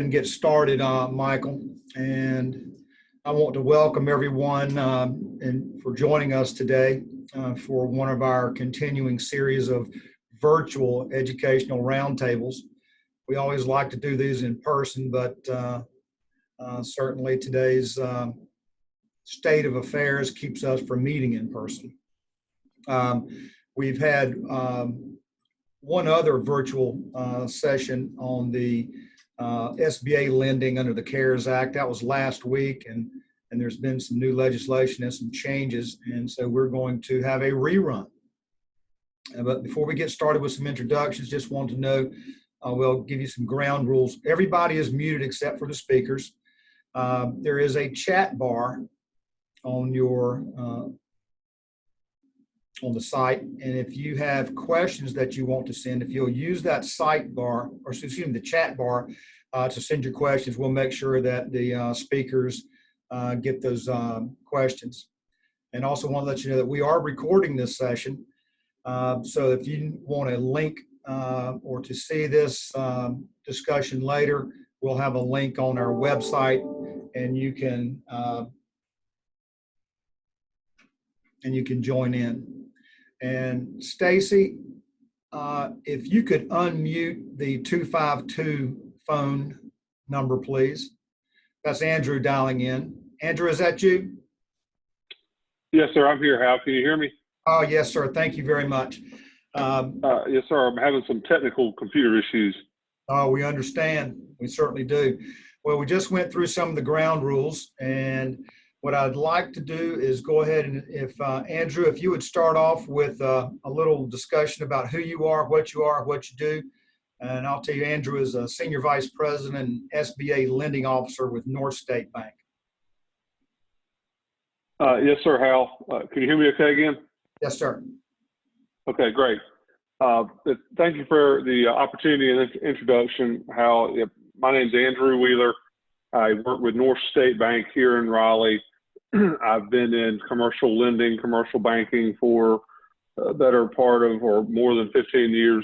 And get started, Michael. And I want to welcome everyone and for joining us today for one of our continuing series of virtual educational roundtables. We always like to do these in person, but certainly today's state of affairs keeps us from meeting in person. We've had one other virtual session on the SBA lending under the CARES Act. That was last week, and there's been some new legislation and some changes, and so we're going to have a rerun. But before we get started with some introductions, just want to know, we'll give you some ground rules. Everybody is muted except for the speakers. There is a chat bar on your on the site, and if you have questions that you want to send, if you'll use that sidebar, or excuse me, the chat bar to send your questions, we'll make sure that the speakers get those questions. And also want to let you know that we are recording this session, so if you want a link or to see this discussion later, we'll have a link on our website, and you can join in. And Stacy, if you could unmute the 252 phone number, please. That's Andrew dialing in. Andrew, is that you? Yes, sir. I'm here, Hal. Can you hear me? Oh, yes, sir. Thank you very much. Yes, sir. I'm having some technical computer issues. Oh, we understand. We certainly do. Well, we just went through some of the ground rules, and what I'd like to do is go ahead and if Andrew, if you would start off with a little discussion about who you are, what you do. And I'll tell you, Andrew is a Senior Vice President and SBA Lending Officer with North State Bank. Yes, sir, Hal. Can you hear me okay again? Yes, sir. Okay, great. Thank you for the opportunity and introduction, Hal. My name's Andrew Wheeler. I work with North State Bank here in Raleigh. I've been in commercial lending, commercial banking for a better part of, or more than 15 years,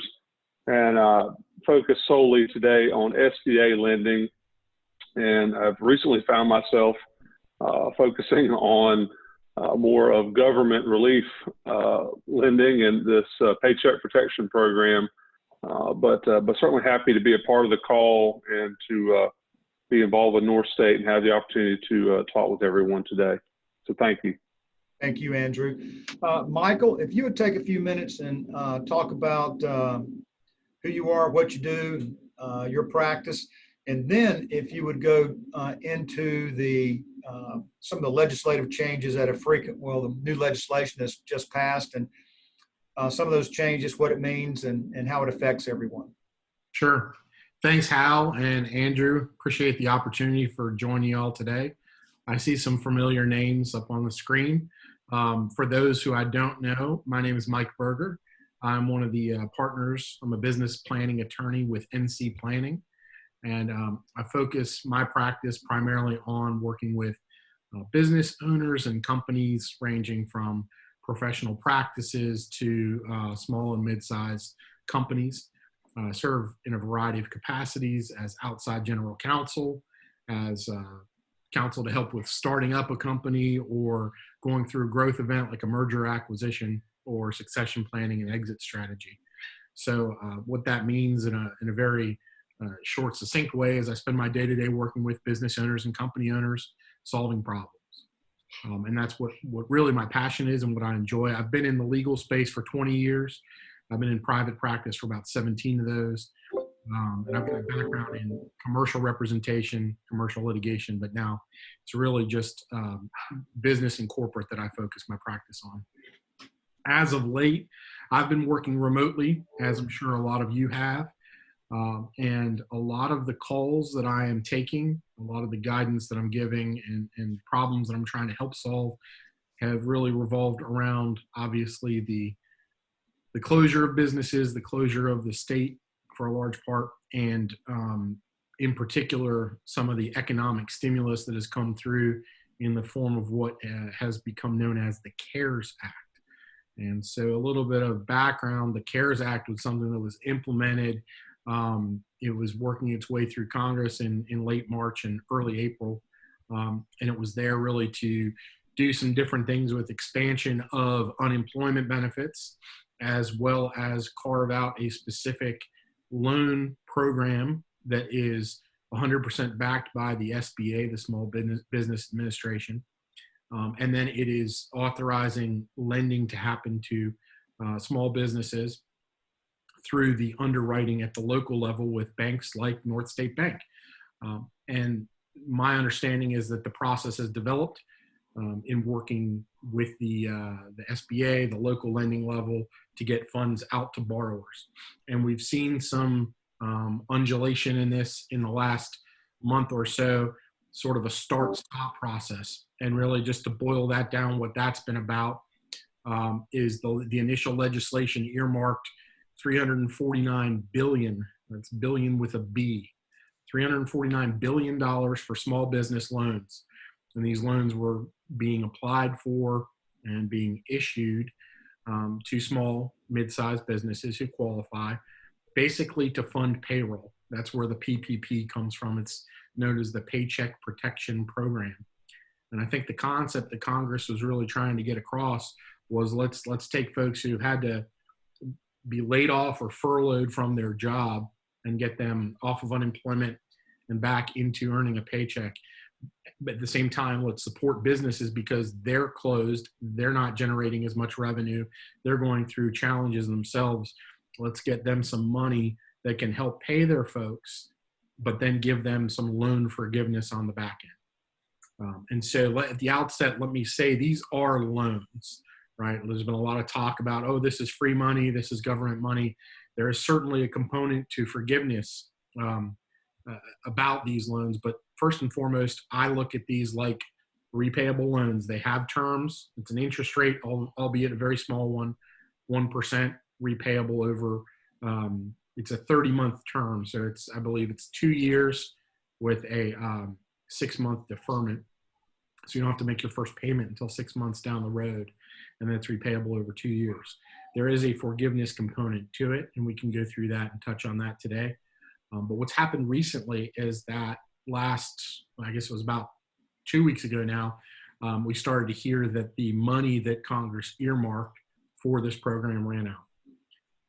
and focus solely today on SBA lending. And I've recently found myself focusing on more of government relief lending and this Paycheck Protection Program, but certainly happy to be a part of the call and to be involved with North State and have the opportunity to talk with everyone today. So thank you. Thank you, Andrew. Michael, if you would take a few minutes and talk about who you are, what you do, your practice, and then if you would go into the some of the legislative changes that are the new legislation that's just passed, and some of those changes, what it means and how it affects everyone. Sure. Thanks, Hal and Andrew. Appreciate the opportunity for joining you all today. I see some familiar names up on the screen. For those who I don't know, my name is Mike Berger. I'm one of the partners. I'm a business planning attorney with NC Planning. And I focus my practice primarily on working with business owners and companies ranging from professional practices to small and mid-sized companies. Serve in a variety of capacities as outside general counsel, as counsel to help with starting up a company or going through a growth event like a merger acquisition or succession planning and exit strategy. So what that means in a very short, succinct way is I spend my day-to-day working with business owners and company owners solving problems. And that's what really my passion is and what I enjoy. I've been in the legal space for 20 years. I've been in private practice for about 17 of those. And I've got a background in commercial representation, commercial litigation, but now it's really just business and corporate that I focus my practice on. As of late, I've been working remotely, as I'm sure a lot of you have. And a lot of the calls that I am taking, a lot of the guidance that I'm giving and problems that I'm trying to help solve have really revolved around, obviously, the closure of businesses, the closure of the state for a large part, and in particular, some of the economic stimulus that has come through in the form of what has become known as the CARES Act. And so a little bit of background, the CARES Act was something that was implemented It was working its way through Congress in late March and early April. And it was there really to do some different things with expansion of unemployment benefits, as well as carve out a specific loan program that is 100% backed by the SBA, the Small Business Administration. And then it is authorizing lending to happen to small businesses through the underwriting at the local level with banks like North State Bank. And my understanding is that the process has developed in working with the SBA, the local lending level, to get funds out to borrowers. And we've seen some undulation in this in the last month or so, sort of a start-stop process. And really just to boil that down, what that's been about is the initial legislation earmarked $349 billion, that's billion with a B, $349 billion for small business loans. And these loans were being applied for and being issued to small, mid-sized businesses who qualify, basically to fund payroll. That's where the PPP comes from. It's known as the Paycheck Protection Program. And I think the concept that Congress was really trying to get across was let's take folks who had to be laid off or furloughed from their job and get them off of unemployment and back into earning a paycheck. But at the same time, let's support businesses because they're closed. They're not generating as much revenue. They're going through challenges themselves. Let's get them some money that can help pay their folks, but then give them some loan forgiveness on the back end. And so at the outset, let me say these are loans, right? There's been a lot of talk about, oh, this is free money, this is government money. There is certainly a component to forgiveness about these loans, but first and foremost, I look at these like repayable loans. They have terms. It's an interest rate, albeit a very small one, 1% repayable over, it's a 30-month term. So I believe it's 2 years with a 6-month deferment. So you don't have to make your first payment until 6 months down the road, and then it's repayable over 2 years. There is a forgiveness component to it, and we can go through that and touch on that today. But what's happened recently is that I guess it was about 2 weeks ago now, we started to hear that the money that Congress earmarked for this program ran out.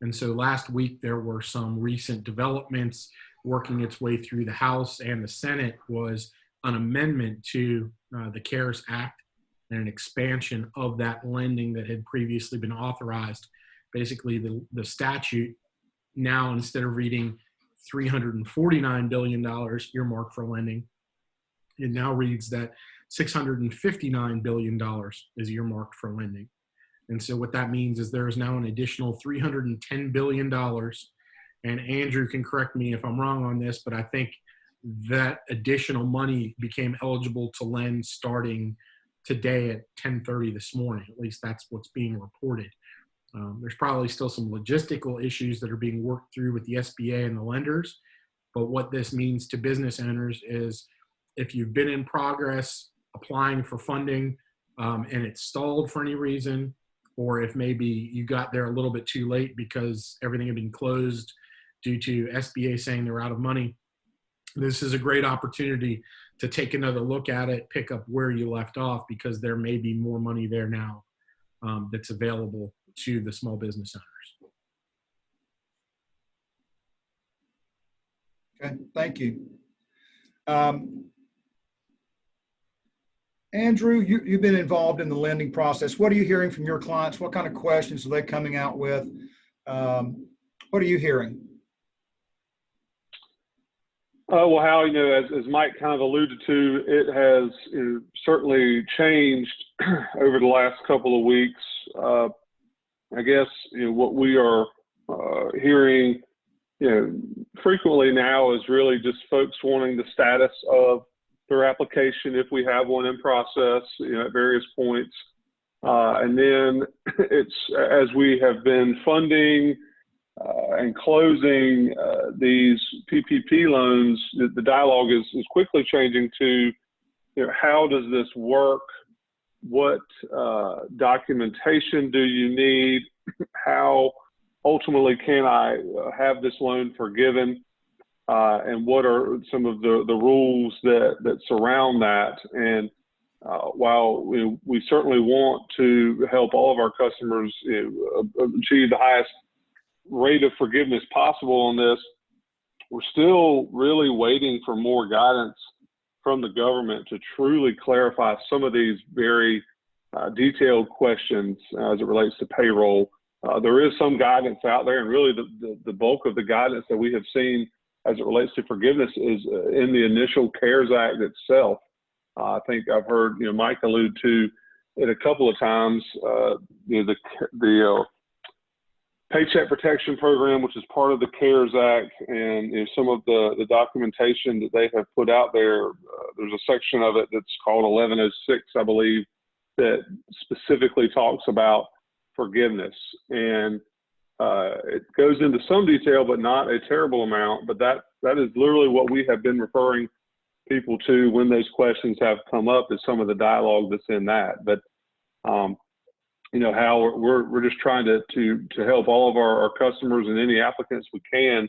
And so last week, there were some recent developments working its way through the House and the Senate was an amendment to the CARES Act and an expansion of that lending that had previously been authorized. Basically, the statute now, instead of reading $349 billion earmarked for lending, it now reads that $659 billion is earmarked for lending. And so what that means is there is now an additional $310 billion. And Andrew can correct me if I'm wrong on this, but I think that additional money became eligible to lend starting today at 10:30 this morning. At least that's what's being reported. There's probably still some logistical issues that are being worked through with the SBA and the lenders. But what this means to business owners is if you've been in progress applying for funding and it's stalled for any reason, or if maybe you got there a little bit too late because everything had been closed due to SBA saying they're out of money, this is a great opportunity to take another look at it, pick up where you left off, because there may be more money there now that's available to the small business owners. Okay, thank you. Andrew, you've been involved in the lending process. What are you hearing from your clients? What kind of questions are they coming out with? What are you hearing? Well, Hal, as Mike kind of alluded to, it has certainly changed over the last couple of weeks. I guess what we are hearing frequently now is really just folks wanting the status of their application if we have one in process at various points. And then it's as we have been funding and closing these PPP loans, the dialogue is quickly changing to how does this work? What documentation do you need? How ultimately, can I have this loan forgiven? And what are some of the rules that surround that? And while we certainly want to help all of our customers achieve the highest rate of forgiveness possible on this, we're still really waiting for more guidance from the government to truly clarify some of these very detailed questions as it relates to payroll. There is some guidance out there, and really the bulk of the guidance that we have seen as it relates to forgiveness is in the initial CARES Act itself. I think I've heard Mike allude to it a couple of times. The Paycheck Protection Program, which is part of the CARES Act, and some of the documentation that they have put out there. There's a section of it that's called 1106, I believe, that specifically talks about forgiveness, and it goes into some detail, but not a terrible amount. But that is literally what we have been referring people to when those questions have come up, is some of the dialogue that's in that. But how we're just trying to help all of our customers and any applicants we can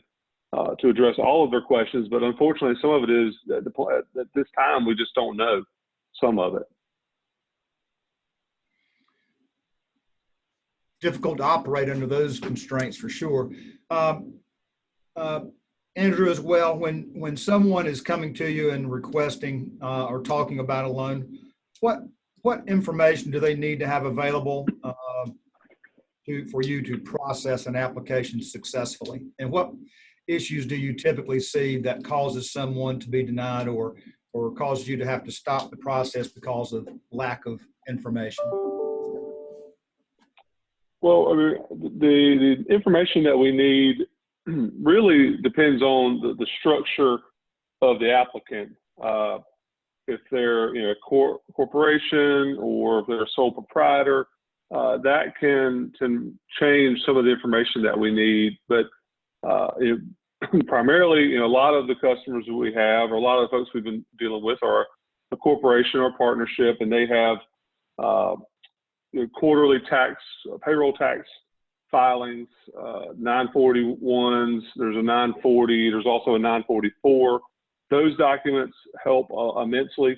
to address all of their questions. But unfortunately, some of it is at this time we just don't know some of it. Difficult to operate under those constraints for sure. Andrew, as well, when someone is coming to you and requesting or talking about a loan, what information do they need to have available for you to process an application successfully? And what issues do you typically see that causes someone to be denied or causes you to have to stop the process because of lack of information? Well, I mean, the information that we need really depends on the structure of the applicant. If they're a corporation or if they're a sole proprietor, that can change some of the information that we need. But primarily, a lot of the customers that we have, or a lot of the folks we've been dealing with, are a corporation or a partnership, and they have quarterly payroll tax filings, 941s. There's a 940. There's also a 944. Those documents help immensely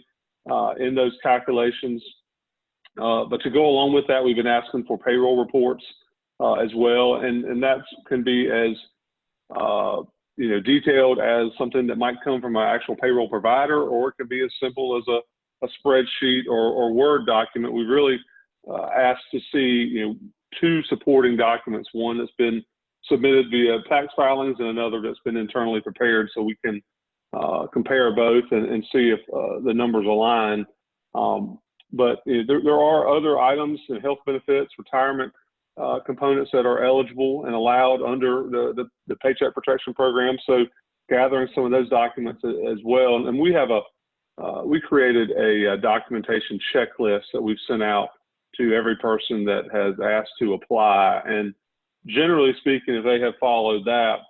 in those calculations. But to go along with that, we've been asking for payroll reports as well, and that can be as detailed as something that might come from an actual payroll provider, or it could be as simple as a spreadsheet or Word document. We really asked to see two supporting documents, one that's been submitted via tax filings and another that's been internally prepared, so we can compare both and see if the numbers align. But there are other items, health benefits, retirement components that are eligible and allowed under the Paycheck Protection Program. So gathering some of those documents as well. And we created a documentation checklist that we've sent out to every person that has asked to apply. And generally speaking, if they have followed that,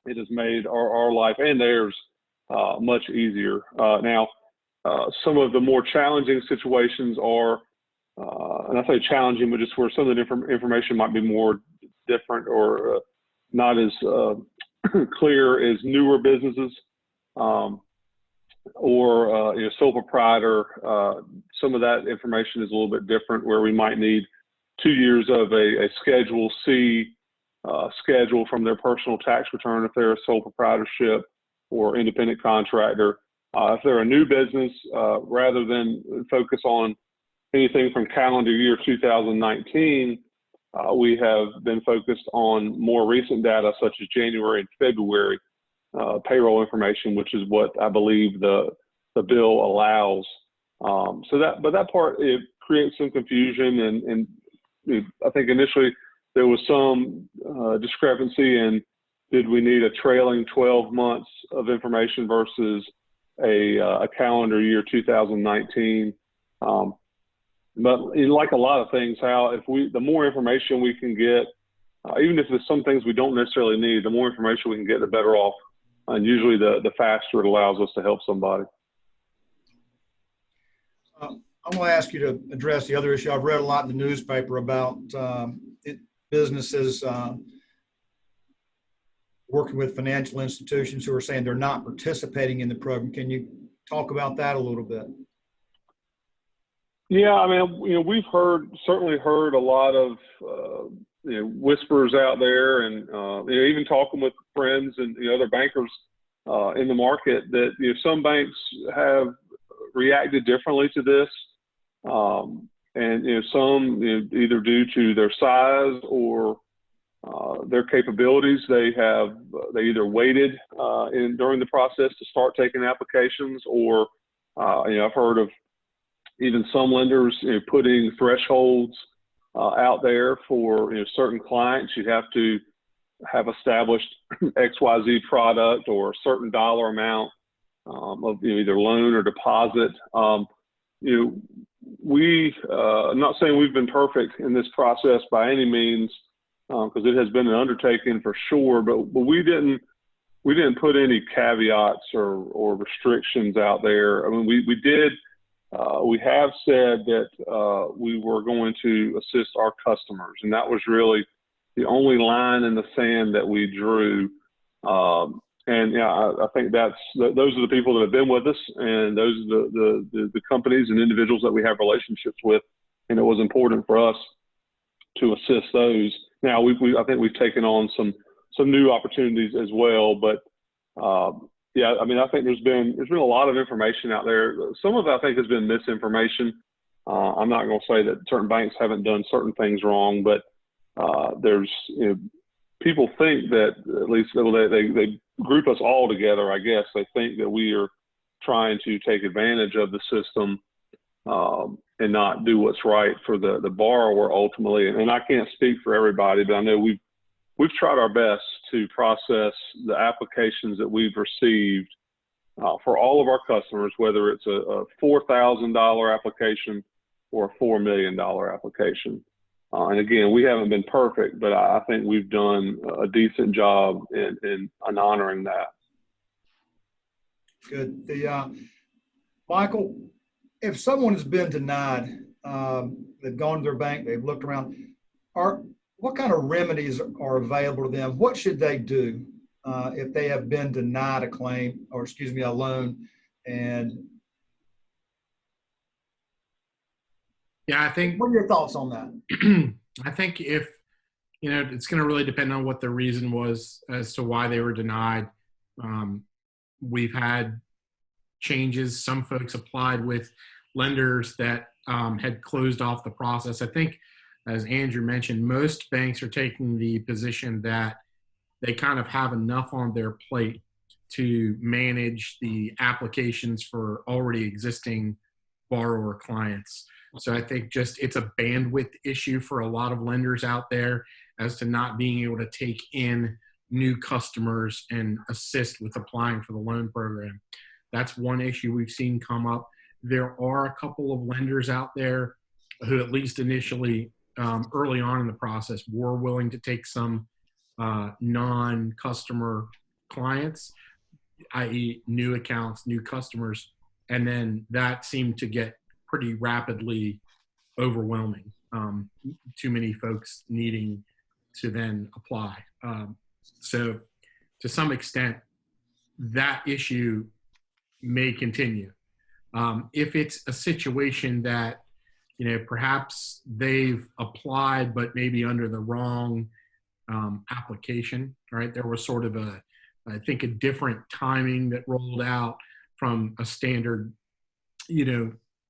it has made our life and theirs much easier. Now, some of the more challenging situations are, and I say challenging, but just where some of the information might be more different or not as clear, as newer businesses or sole proprietor. Some of that information is a little bit different, where we might need 2 years of a Schedule C schedule from their personal tax return if they're a sole proprietorship or independent contractor. If they're a new business, rather than focus on anything from calendar year 2019, we have been focused on more recent data such as January and February payroll information, which is what I believe the bill allows. But that part, it creates some confusion, and I think initially there was some discrepancy in, did we need a trailing 12 months of information versus a calendar year 2019. But like a lot of things, the more information we can get, even if there's some things we don't necessarily need, the more information we can get, the better off. And usually the faster it allows us to help somebody. I'm going to ask you to address the other issue. I've read a lot in the newspaper about businesses working with financial institutions who are saying they're not participating in the program. Can you talk about that a little bit? Yeah, I mean, we've certainly heard a lot of, whispers out there, and even talking with friends and other bankers in the market that some banks have reacted differently to this, and some either due to their size or their capabilities, they either waited during the process to start taking applications, or I've heard of even some lenders putting thresholds out there for certain clients. You have to have established XYZ product or a certain dollar amount of either loan or deposit. I'm not saying we've been perfect in this process by any means, because it has been an undertaking for sure, but we didn't put any caveats or restrictions out there. I mean, we have said that we were going to assist our customers, and that was really the only line in the sand that we drew. I think those are the people that have been with us, and those are the companies and individuals that we have relationships with, and it was important for us to assist those. Now, I think we've taken on some new opportunities as well, but yeah, I mean, I think there's been a lot of information out there. Some of it, I think, has been misinformation. I'm not going to say that certain banks haven't done certain things wrong, but there's people think that, at least they group us all together, I guess. They think that we are trying to take advantage of the system and not do what's right for the borrower ultimately. And I can't speak for everybody, but I know we've tried our best to process the applications that we've received for all of our customers, whether it's a $4,000 application or a $4 million application. And again, we haven't been perfect, but I think we've done a decent job in honoring that. Good. Michael, if someone has been denied, they've gone to their bank, they've looked around, what kind of remedies are available to them? What should they do if they have been denied a loan? And yeah, I think. What are your thoughts on that? I think it's going to really depend on what the reason was as to why they were denied. We've had changes. Some folks applied with lenders that had closed off the process. I think, as Andrew mentioned, most banks are taking the position that they kind of have enough on their plate to manage the applications for already existing borrower clients. So I think it's a bandwidth issue for a lot of lenders out there as to not being able to take in new customers and assist with applying for the loan program. That's one issue we've seen come up. There are a couple of lenders out there who, at least initially, early on in the process, were willing to take some non-customer clients, i.e. new accounts, new customers, and then that seemed to get pretty rapidly overwhelming. Too many folks needing to then apply. So to some extent, that issue may continue. If it's a situation that, perhaps they've applied, but maybe under the wrong application, right? There was sort of I think a different timing that rolled out from a standard,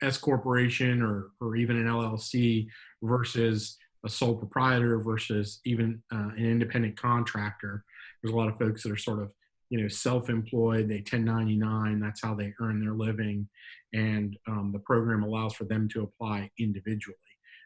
S corporation or even an LLC versus a sole proprietor versus even an independent contractor. There's a lot of folks that are sort of, self-employed, they 1099, that's how they earn their living. And the program allows for them to apply individually.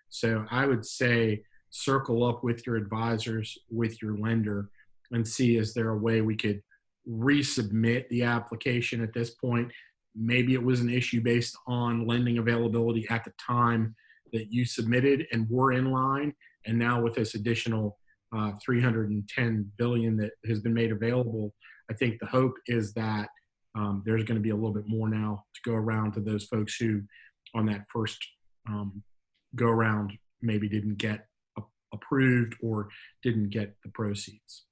So I would say circle up with your advisors, with your lender, and see, is there a way we could resubmit the application at this point? Maybe it was an issue based on lending availability at the time that you submitted and were in line. And now with this additional $310 billion that has been made available, I think the hope is that there's going to be a little bit more now to go around to those folks who on that first go around maybe didn't get approved or didn't get the proceeds.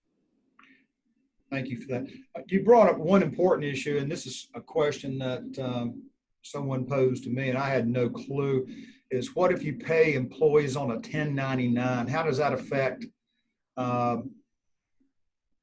Thank you for that. You brought up one important issue, and this is a question that someone posed to me, and I had no clue, is what if you pay employees on a 1099? How does that affect um,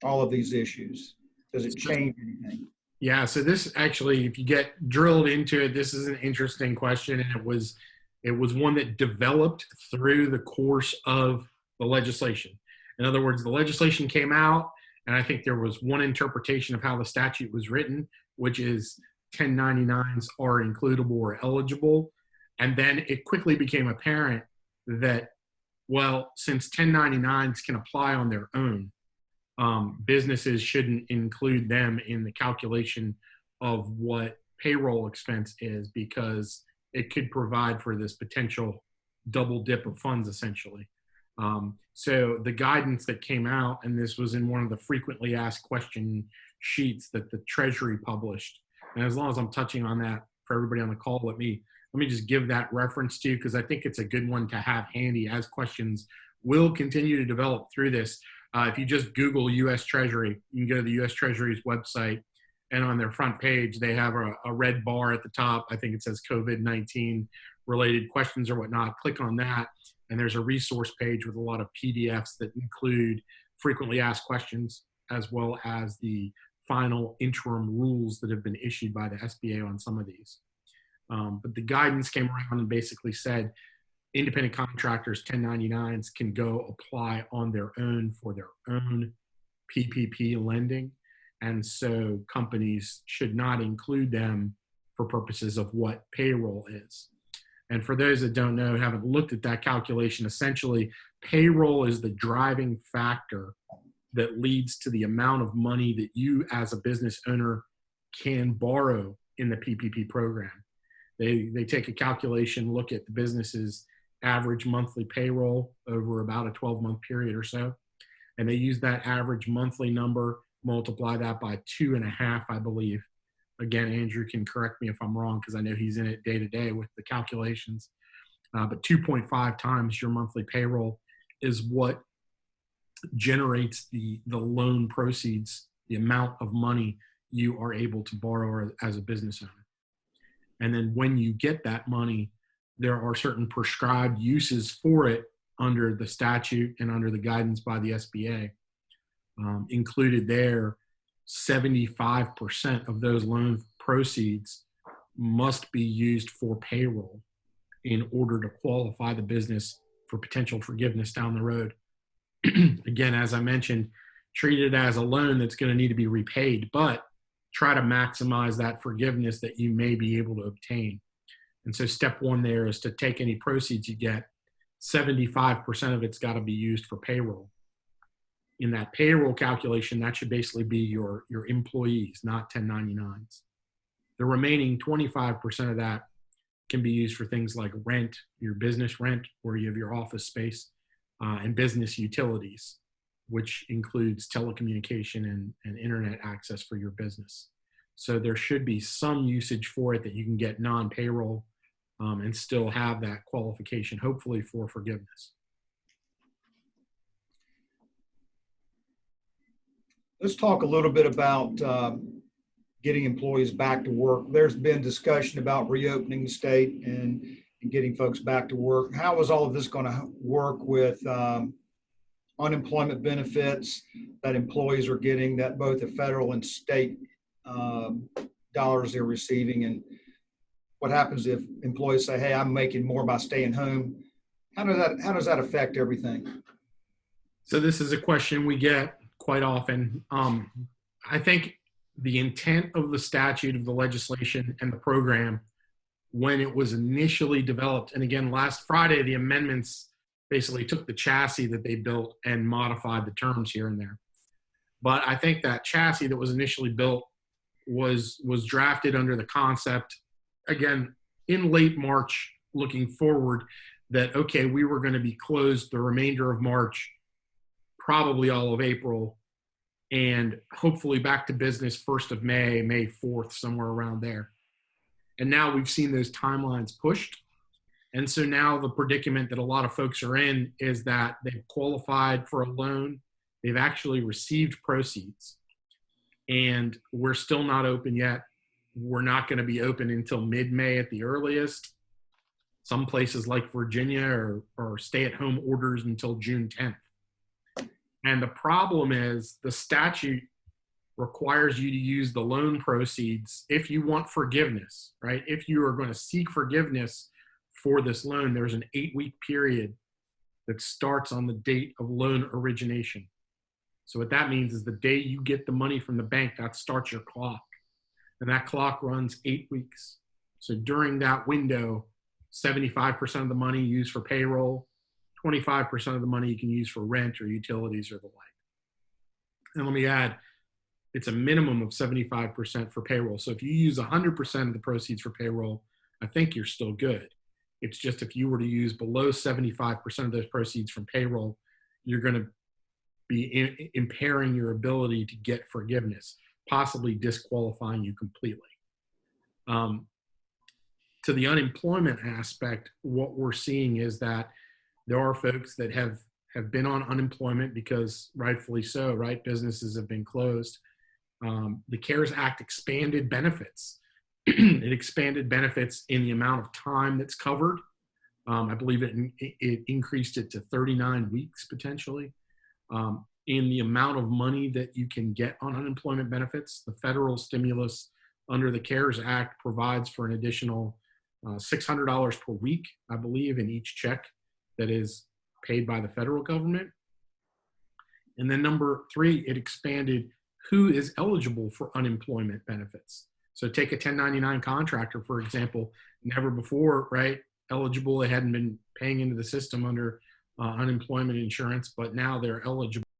all of these issues? Does it change anything? Yeah, so this actually, if you get drilled into it, this is an interesting question, and it was one that developed through the course of the legislation. In other words, the legislation came out, and I think there was one interpretation of how the statute was written, which is 1099s are includable or eligible. And then it quickly became apparent that, well, since 1099s can apply on their own, businesses shouldn't include them in the calculation of what payroll expense is, because it could provide for this potential double dip of funds, essentially. So the guidance that came out, and this was in one of the frequently asked question sheets that the Treasury published, and as long as I'm touching on that for everybody on the call, let me just give that reference to you, because I think it's a good one to have handy as questions will continue to develop through this. If you just Google U.S. Treasury, you can go to the U.S. Treasury's website, and on their front page, they have a red bar at the top. I think it says COVID-19 related questions or whatnot. Click on that, and there's a resource page with a lot of PDFs that include frequently asked questions, as well as the final interim rules that have been issued by the SBA on some of these. But the guidance came around and basically said independent contractors, 1099s, can go apply on their own for their own PPP lending. And so companies should not include them for purposes of what payroll is. And for those that don't know, haven't looked at that calculation, essentially payroll is the driving factor that leads to the amount of money that you as a business owner can borrow in the PPP program. They take a calculation, look at the business's average monthly payroll over about a 12-month period or so, and they use that average monthly number, multiply that by 2.5, I believe. Again, Andrew can correct me if I'm wrong, because I know he's in it day to day with the calculations. But 2.5 times your monthly payroll is what generates the loan proceeds, the amount of money you are able to borrow as a business owner. And then when you get that money, there are certain prescribed uses for it under the statute and under the guidance by the SBA. Included there, 75% of those loan proceeds must be used for payroll in order to qualify the business for potential forgiveness down the road. Again, as I mentioned, treat it as a loan that's going to need to be repaid, but try to maximize that forgiveness that you may be able to obtain. And so step one there is to take any proceeds you get, 75% of it's got to be used for payroll. In that payroll calculation, that should basically be your employees, not 1099s. The remaining 25% of that can be used for things like rent, your business rent, where you have your office space, and business utilities, which includes telecommunication and internet access for your business. So there should be some usage for it that you can get non-payroll and still have that qualification, hopefully, for forgiveness. Let's talk a little bit about getting employees back to work. There's been discussion about reopening the state and getting folks back to work. How is all of this going to work with unemployment benefits that employees are getting, that both the federal and state dollars they're receiving? And what happens if employees say, hey, I'm making more by staying home? How does that affect everything? So this is a question we get quite often. I think the intent of the statute, of the legislation and the program, when it was initially developed, and again, last Friday, the amendments basically took the chassis that they built and modified the terms here and there. But I think that chassis that was initially built was drafted under the concept, again, in late March, looking forward, that, okay, we were going to be closed the remainder of March, probably all of April, and hopefully back to business 1st of May, May 4th, somewhere around there. And now we've seen those timelines pushed. And so now the predicament that a lot of folks are in is that they've qualified for a loan. They've actually received proceeds. and we're still not open yet. We're not going to be open until mid-May at the earliest. Some places like Virginia are stay-at-home orders until June 10th. And the problem is the statute requires you to use the loan proceeds if you want forgiveness, right? If you are going to seek forgiveness for this loan, there's an 8-week period that starts on the date of loan origination. So what that means is the day you get the money from the bank, that starts your clock. And that clock runs 8 weeks. So during that window, 75% of the money used for payroll, 25% of the money you can use for rent or utilities or the like. And let me add, it's a minimum of 75% for payroll. So if you use 100% of the proceeds for payroll, I think you're still good. It's just if you were to use below 75% of those proceeds from payroll, you're going to be impairing your ability to get forgiveness, possibly disqualifying you completely. To the unemployment aspect, what we're seeing is that there are folks that have been on unemployment because rightfully so, right? Businesses have been closed. The CARES Act expanded benefits. It expanded benefits in the amount of time that's covered. I believe it increased it to 39 weeks potentially. In the amount of money that you can get on unemployment benefits, the federal stimulus under the CARES Act provides for an additional $600 per week, I believe, in each check that is paid by the federal government. And then number 3, it expanded who is eligible for unemployment benefits. So take a 1099 contractor, for example, never before, right, eligible. They hadn't been paying into the system under unemployment insurance, but now they're eligible